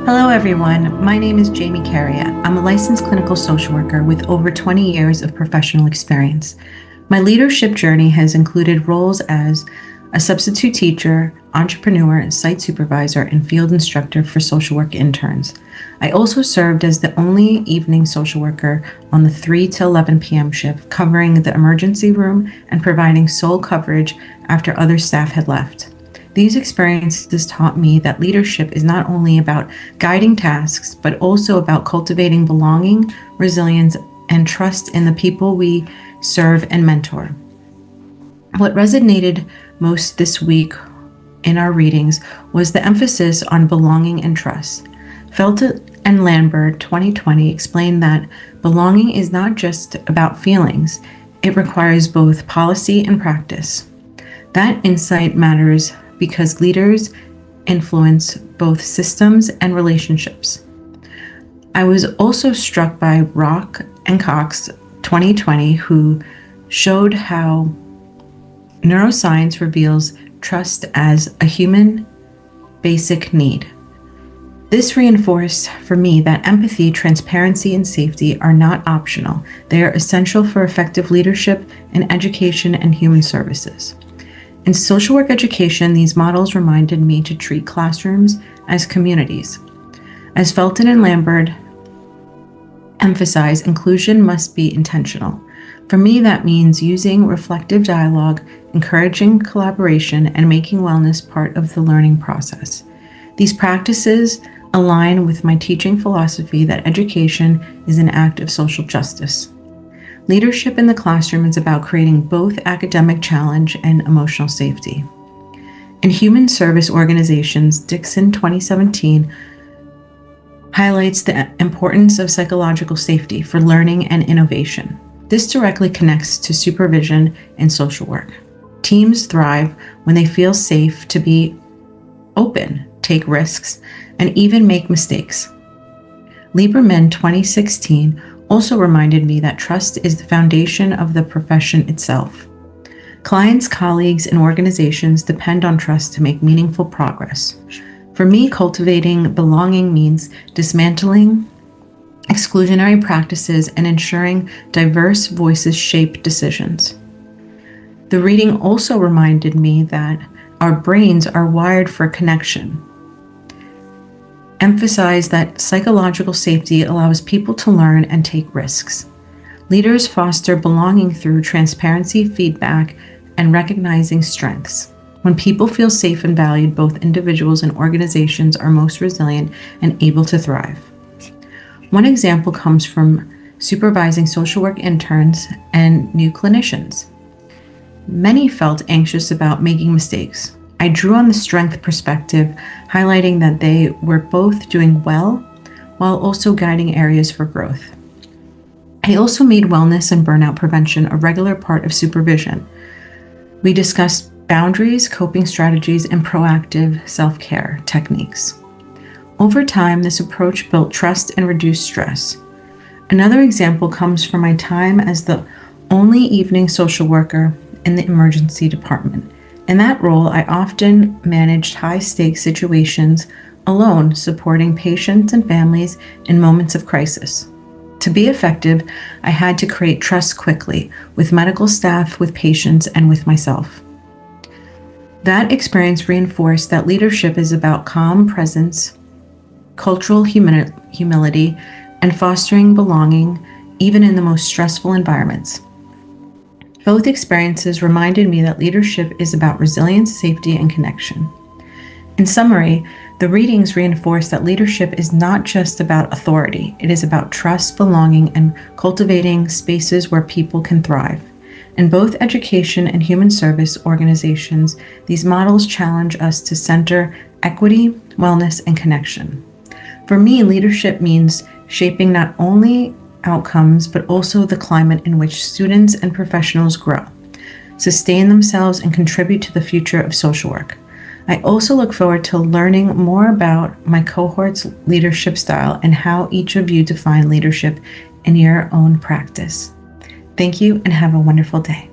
Hello, everyone. My name is Jamie Karia. I'm a licensed clinical social worker with over 20 years of professional experience. My leadership journey has included roles as a substitute teacher, entrepreneur, site supervisor, and field instructor for social work interns. I also served as the only evening social worker on the 3 to 11 p.m. shift, covering the emergency room and providing sole coverage after other staff had left. These experiences taught me that leadership is not only about guiding tasks, but also about cultivating belonging, resilience, and trust in the people we serve and mentor. What resonated most this week in our readings was the emphasis on belonging and trust. Felten Lambert 2020 explained that belonging is not just about feelings, it requires both policy and practice. That insight matters because leaders influence both systems and relationships. I was also struck by Rock and Cox 2020, who showed how neuroscience reveals trust as a human basic need. This reinforced for me that empathy, transparency, and safety are not optional. They are essential for effective leadership in education and human services. In social work education, these models reminded me to treat classrooms as communities. As Felten and Lambert emphasize, inclusion must be intentional. For me, that means using reflective dialogue, encouraging collaboration, and making wellness part of the learning process. These practices align with my teaching philosophy that education is an act of social justice. Leadership in the classroom is about creating both academic challenge and emotional safety. In human service organizations, Dixon 2017 highlights the importance of psychological safety for learning and innovation. This directly connects to supervision and social work. Teams thrive when they feel safe to be open, take risks, and even make mistakes. Lieberman 2016 also reminded me that trust is the foundation of the profession itself. Clients, colleagues, and organizations depend on trust to make meaningful progress. For me, cultivating belonging means dismantling exclusionary practices and ensuring diverse voices shape decisions. The reading also reminded me that our brains are wired for connection. Emphasize that psychological safety allows people to learn and take risks. Leaders foster belonging through transparency, feedback, and recognizing strengths. When people feel safe and valued, both individuals and organizations are most resilient and able to thrive. One example comes from supervising social work interns and new clinicians. Many felt anxious about making mistakes. I drew on the strength perspective, highlighting that they were both doing well while also guiding areas for growth. I also made wellness and burnout prevention a regular part of supervision. We discussed boundaries, coping strategies, and proactive self-care techniques. Over time, this approach built trust and reduced stress. Another example comes from my time as the only evening social worker in the emergency department. In that role, I often managed high-stakes situations alone, supporting patients and families in moments of crisis. To be effective, I had to create trust quickly with medical staff, with patients, and with myself. That experience reinforced that leadership is about calm presence, cultural humility, and fostering belonging, even in the most stressful environments. Both experiences reminded me that leadership is about resilience, safety, and connection. In summary, the readings reinforce that leadership is not just about authority. It is about trust, belonging, and cultivating spaces where people can thrive. In both education and human service organizations, these models challenge us to center equity, wellness, and connection. For me, leadership means shaping not only outcomes, but also the climate in which students and professionals grow, sustain themselves, and contribute to the future of social work. I also look forward to learning more about my cohort's leadership style and how each of you define leadership in your own practice. Thank you and have a wonderful day.